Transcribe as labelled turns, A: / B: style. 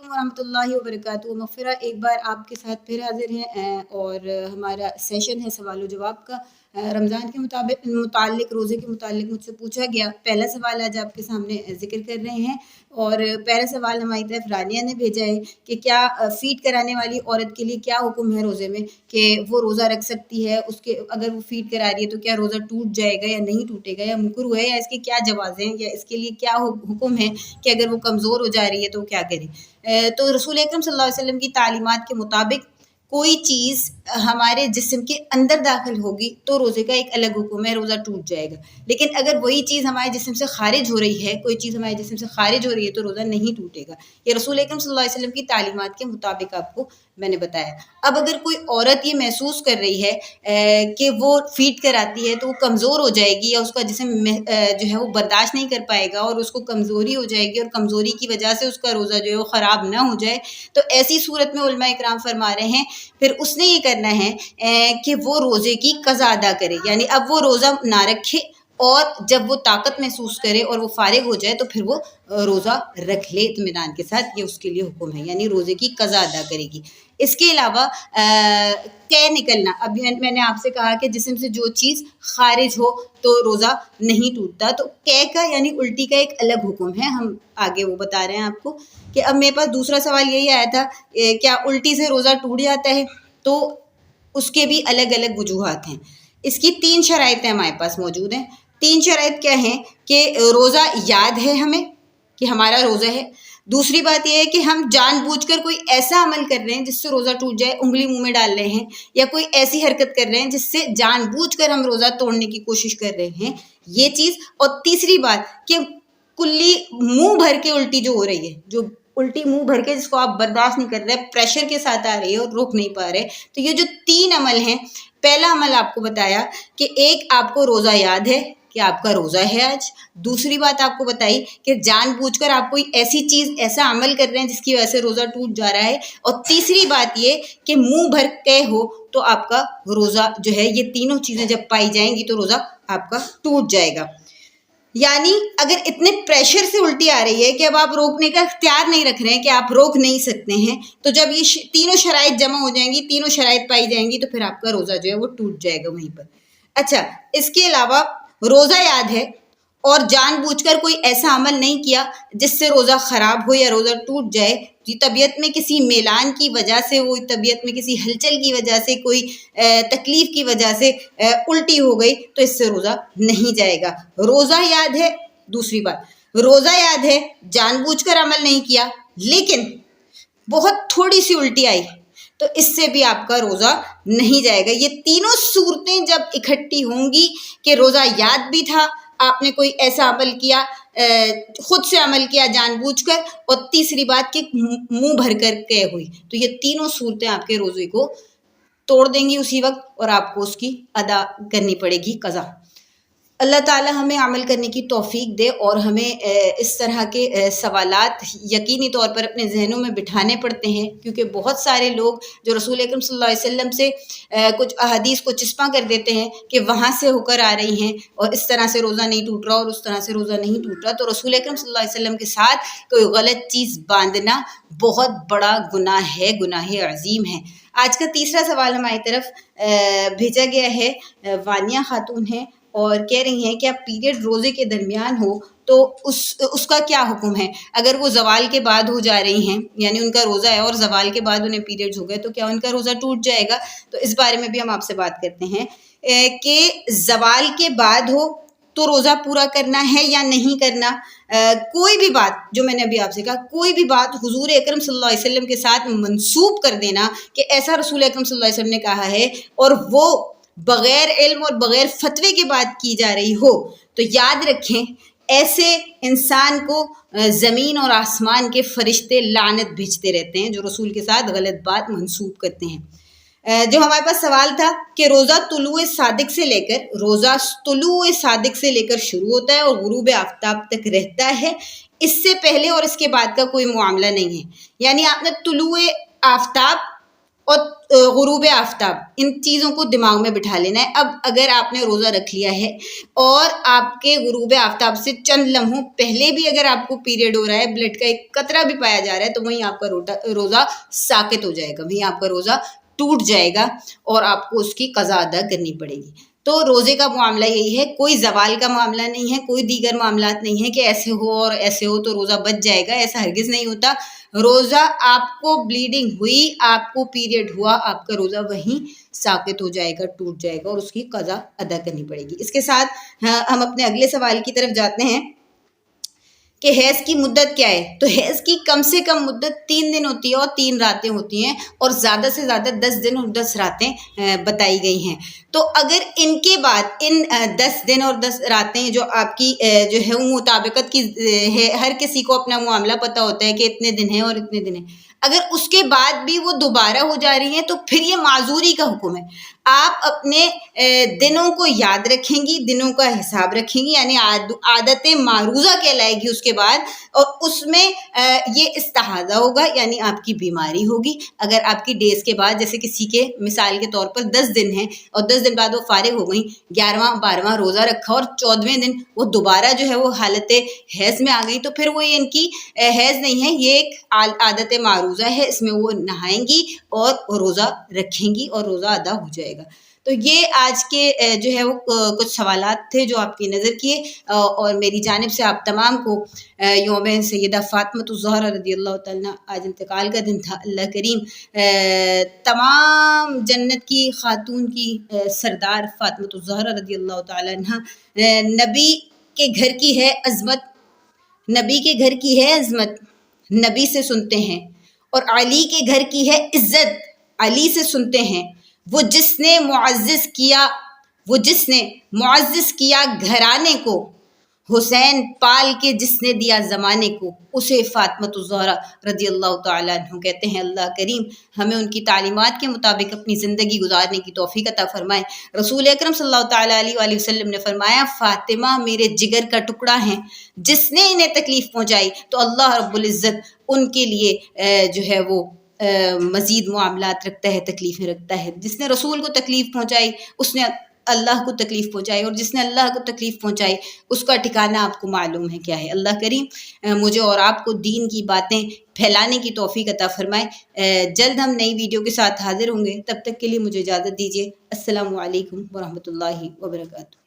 A: वरहमतुल्लाहि वबरकातुहू। मग़फ़िरा एक बार आपके साथ फिर हाज़िर हैं और हमारा सेशन है सवाल व जवाब का। रमज़ान के मुताल्लिक़ रोज़े के मुताल्लिक़ मुझसे पूछा गया पहला सवाल आज आपके सामने ज़िक्र कर रहे हैं। और पहला सवाल हमारी तरफ रानिया ने भेजा है कि क्या फ़ीड कराने वाली औरत के लिए क्या हुक्म है रोज़े में, कि वो रोज़ा रख सकती है, उसके अगर वो फ़ीड करा रही है तो क्या रोज़ा टूट जाएगा या नहीं टूटेगा, या मुकरू है, या इसके क्या जवाज़ हैं, या इसके लिए क्या हुक्म है कि अगर वो कमज़ोर हो जा रही है तो क्या करे। तो रसूल अकरम सल्लल्लाहु अलैहि वसल्लम की तालीमात के मुताबिक कोई चीज़ हमारे जिस्म के अंदर दाखिल होगी तो रोज़े का एक अलग हुक्म है, रोज़ा टूट जाएगा। लेकिन अगर वही चीज़ हमारे जिस्म से खारिज हो रही है, कोई चीज़ हमारे जिस्म से खारिज हो रही है तो रोज़ा नहीं टूटेगा। ये रसूल अकरम सल्लल्लाहु अलैहि वसल्लम की तालीमात के मुताबिक आपको मैंने बताया। अब अगर कोई औरत ये महसूस कर रही है कि वो फ़ीड कराती है तो वो कमज़ोर हो जाएगी या उसका जिस्म जो है वो बर्दाश्त नहीं कर पाएगा और उसको कमज़ोरी हो जाएगी और कमज़ोरी की वजह से उसका रोज़ा जो है वो ख़राब ना हो जाए, तो ऐसी सूरत में उलमा इकराम फरमा रहे हैं फिर उसने ये करना है कि वो रोज़े की क़ज़ा अदा करे। यानी अब वो रोज़ा ना रखे और जब वो ताकत महसूस करे और वो फारिग हो जाए तो फिर वो रोज़ा रख ले इत्मीनान के साथ, ये उसके लिए हुक्म है, यानी रोज़े की क़ज़ा अदा करेगी। इसके अलावा कै निकलना, अभी मैंने आपसे कहा कि जिस्म से जो चीज़ खारिज हो तो रोज़ा नहीं टूटता, तो कै का यानी उल्टी का एक अलग हुक्म है, हम आगे वो बता रहे हैं आपको। कि अब मेरे पास दूसरा सवाल यही आया था क्या उल्टी से रोज़ा टूट जाता है, तो उसके भी अलग अलग वजूहात हैं। इसकी 3 शराइतें हमारे पास मौजूद हैं। 3 शराइत क्या हैं कि रोज़ा याद है हमें कि हमारा रोज़ा है। दूसरी बात यह है कि हम जानबूझकर कोई ऐसा अमल कर रहे हैं जिससे रोज़ा टूट जाए, उंगली मुंह में डाल रहे हैं, या कोई ऐसी हरकत कर रहे हैं जिससे जानबूझकर हम रोज़ा तोड़ने की कोशिश कर रहे हैं, ये चीज़। और तीसरी बात कि कुल्ली मुंह भर के उल्टी जो हो रही है, जो उल्टी मुंह भर के जिसको आप बर्दाश्त नहीं कर रहे, प्रेशर के साथ आ रही है और रोक नहीं पा रहे, तो ये जो 3 अमल हैं, पहला अमल आपको बताया कि एक आपको रोज़ा याद है कि आपका रोज़ा है आज। दूसरी बात आपको बताई कि जानबूझकर आप कोई ऐसी चीज़, ऐसा अमल कर रहे हैं जिसकी वजह से रोज़ा टूट जा रहा है। और तीसरी बात ये कि मुंह भर के हो तो आपका रोज़ा जो है, ये तीनों चीज़ें जब पाई जाएंगी तो रोज़ा आपका टूट जाएगा। यानी अगर इतने प्रेशर से उल्टी आ रही है कि अब आप रोकने का इख्तियार नहीं रख रहे हैं, कि आप रोक नहीं सकते हैं, तो जब ये तीनों शराइत जमा हो जाएंगी, तीनों शराइत पाई जाएंगी, तो फिर आपका रोज़ा जो है वो टूट जाएगा वहीं पर। अच्छा, इसके अलावा रोज़ा याद है और जानबूझकर कोई ऐसा अमल नहीं किया जिससे रोज़ा ख़राब हो या रोज़ा टूट जाए, तबीयत में किसी मेलान की वजह से, वो तबीयत में किसी हलचल की वजह से, कोई तकलीफ़ की वजह से उल्टी हो गई, तो इससे रोज़ा नहीं जाएगा। रोज़ा याद है, दूसरी बात रोज़ा याद है, जानबूझकर अमल नहीं किया, लेकिन बहुत थोड़ी सी उल्टी आई, तो इससे भी आपका रोज़ा नहीं जाएगा। ये तीनों सूरतें जब इकट्ठी होंगी कि रोज़ा याद भी था, आपने कोई ऐसा अमल किया, खुद से अमल किया जानबूझकर, और तीसरी बात कि मुंह भर कर के हुई, तो ये तीनों सूरतें आपके रोज़े को तोड़ देंगी उसी वक्त और आपको उसकी अदा करनी पड़ेगी क़ज़ा। अल्लाह ताला हमें अमल करने की तौफीक दे और हमें इस तरह के सवालात यकीनी तौर पर अपने जहनों में बिठाने पड़ते हैं, क्योंकि बहुत सारे लोग जो रसूल अकरम सल्लल्लाहु अलैहि वसल्लम से कुछ अहादीस को चिस्पा कर देते हैं कि वहाँ से होकर आ रही हैं और इस तरह से रोज़ा नहीं टूट रहा और उस तरह से रोज़ा नहीं टूट रहा, तो रसूल अकरम सल्लल्लाहु अलैहि वसल्लम के साथ कोई गलत चीज़ बांधना बहुत बड़ा गुनाह है, गुनाह अज़ीम है। आज का तीसरा सवाल हमारी तरफ भेजा गया है, वानिया खातून है और कह रही हैं कि अब पीरियड रोज़े के दरमियान हो तो उसका क्या हुक्म है। अगर वो ज़वाल के बाद हो जा रही हैं, यानी उनका रोज़ा है और ज़वाल के बाद उन्हें पीरियड्स हो गए, तो क्या उनका रोज़ा टूट जाएगा। तो इस बारे में भी हम आपसे बात करते हैं कि ज़वाल के बाद हो तो रोज़ा पूरा करना है या नहीं करना। कोई भी बात, जो मैंने अभी आपसे कहा, कोई भी बात हुजूर अकरम सल्लल्लाहु अलैहि वसल्लम के साथ मंसूब कर देना कि ऐसा रसूल अकरम सल्लल्लाहु अलैहि वसल्लम ने कहा है, और वो बग़ैर इल्म और बग़ैर फतवे के बात की जा रही हो, तो याद रखें ऐसे इंसान को ज़मीन और आसमान के फरिश्ते लानत भेजते रहते हैं जो रसूल के साथ गलत बात मंसूब करते हैं। जो हमारे पास सवाल था कि रोज़ा तुलुए सादिक से लेकर शुरू होता है और गुरूब आफ्ताब तक रहता है, इससे पहले और इसके बाद का कोई मामला नहीं है। यानी आपने तुलुए आफ्ताब اور غروب آفتاب، ان چیزوں کو دماغ میں بٹھا لینا ہے۔ اب اگر آپ نے روزہ رکھ لیا ہے اور آپ کے غروب آفتاب سے چند لمحوں پہلے بھی اگر آپ کو پیریڈ ہو رہا ہے، بلڈ کا ایک قطرہ بھی پایا جا رہا ہے، تو وہیں آپ کا روزہ ساقط ہو جائے گا، وہیں آپ کا روزہ ٹوٹ جائے گا اور آپ کو اس کی قضا ادا کرنی پڑے گی۔ تو روزے کا معاملہ یہی ہے، کوئی زوال کا معاملہ نہیں ہے، کوئی دیگر معاملات نہیں ہے کہ ایسے ہو اور ایسے ہو تو روزہ بچ جائے گا، ایسا ہرگز نہیں ہوتا۔ روزہ آپ کو بلیڈنگ ہوئی، آپ کو پیریڈ ہوا، آپ کا روزہ وہیں ساقط ہو جائے گا، ٹوٹ جائے گا اور اس کی قضا ادا کرنی پڑے گی۔ اس کے ساتھ ہم اپنے اگلے سوال کی طرف جاتے ہیں کہ حیض کی مدت کیا ہے؟ تو حیض کی کم سے کم مدت 3 دن ہوتی ہے اور 3 راتیں ہوتی ہیں، اور زیادہ سے زیادہ 10 دن اور 10 راتیں بتائی گئی ہیں۔ تو اگر ان کے بعد ان 10 دن اور 10 راتیں جو آپ کی جو ہے وہ مطابقت کی ہے، ہر کسی کو اپنا معاملہ پتہ ہوتا ہے کہ اتنے دن ہیں اور اتنے دن ہیں، اگر اس کے بعد بھی وہ دوبارہ ہو جا رہی ہیں تو پھر یہ معذوری کا حکم ہے۔ آپ اپنے دنوں کو یاد رکھیں گی، دنوں کا حساب رکھیں گی، یعنی عادت معروضہ کہلائے گی اس کے بعد، اور اس میں یہ استحاضہ ہوگا، یعنی آپ کی بیماری ہوگی۔ اگر آپ کی ڈیز کے بعد، جیسے کسی کے مثال کے طور پر 10 دن ہیں اور 10 دن بعد وہ فارغ ہو گئیں، 11واں 12واں روزہ رکھا اور 14ویں دن وہ دوبارہ جو ہے وہ حالت حیض میں آ گئی، تو پھر وہ ان کی حیض نہیں ہے، یہ ایک عادت معروضہ ہے، اس میں وہ نہائیں گی اور روزہ رکھیں گی اور روزہ ادا ہو جائے گا۔ تو یہ آج کے جو ہے وہ کچھ سوالات تھے جو آپ کی نظر کیے، اور میری جانب سے آپ تمام کو یوم سیدہ فاطمۃ الزہرا رضی اللہ تعالیٰ، آج انتقال کا دن تھا، اللہ کریم تمام جنت کی خاتون کی سردار فاطمۃ الزہرا رضی اللہ تعالیٰ عنہ، نبی کے گھر کی ہے عظمت، نبی کے گھر کی ہے عظمت، نبی سے سنتے ہیں، اور علی کے گھر کی ہے عزت، علی سے سنتے ہیں۔ وہ جس نے معزز کیا گھرانے کو، حسین پال کے جس نے دیا زمانے کو، اسے فاطمۃ الزہرا رضی اللہ تعالیٰ عنہ کہتے ہیں۔ اللہ کریم ہمیں ان کی تعلیمات کے مطابق اپنی زندگی گزارنے کی توفیق عطا فرمائے۔ رسول اکرم صلی اللہ تعالیٰ علیہ وآلہ وسلم نے فرمایا، فاطمہ میرے جگر کا ٹکڑا ہیں، جس نے انہیں تکلیف پہنچائی تو اللہ رب العزت ان کے لیے جو ہے وہ مزید معاملات رکھتا ہے، تکلیفیں رکھتا ہے۔ جس نے رسول کو تکلیف پہنچائی اس نے اللہ کو تکلیف پہنچائی، اور جس نے اللہ کو تکلیف پہنچائی اس کا ٹھکانہ آپ کو معلوم ہے کیا ہے۔ اللہ کریم مجھے اور آپ کو دین کی باتیں پھیلانے کی توفیق عطا فرمائے۔ جلد ہم نئی ویڈیو کے ساتھ حاضر ہوں گے، تب تک کے لیے مجھے اجازت دیجیے۔ السلام علیکم ورحمۃ اللہ وبرکاتہ۔